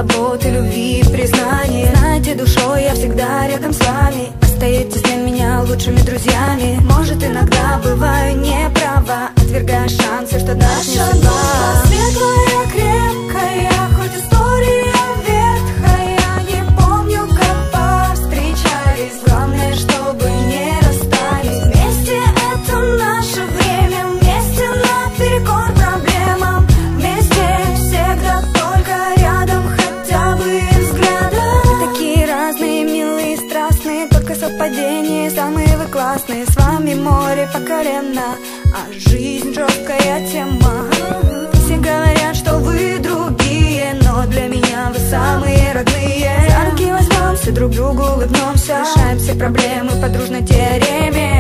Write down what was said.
заботы, любви, признания. Знаете, душой я всегда рядом с вами. Остаетесь для меня лучшими друзьями. Может, иногда бываю неправа, отвергая шансы, что даст мне судьба. Светлая, крепкая, хоть история ветхая. Не помню, как повстречались. Главное, чтобы не расстались. Вместе это наше время. Вместе наперекор проблемам. Вместе всегда только рядом, хотя бы взглядом. Такие разные, милые, страстные, только совпадения. Самые вы классные. С вами море по колено, а жизнь жесткая тема. Все говорят, что вы другие, но для меня вы самые родные. За руки возьмемся, друг другу улыбнемся, решаем все проблемы по дружной теореме.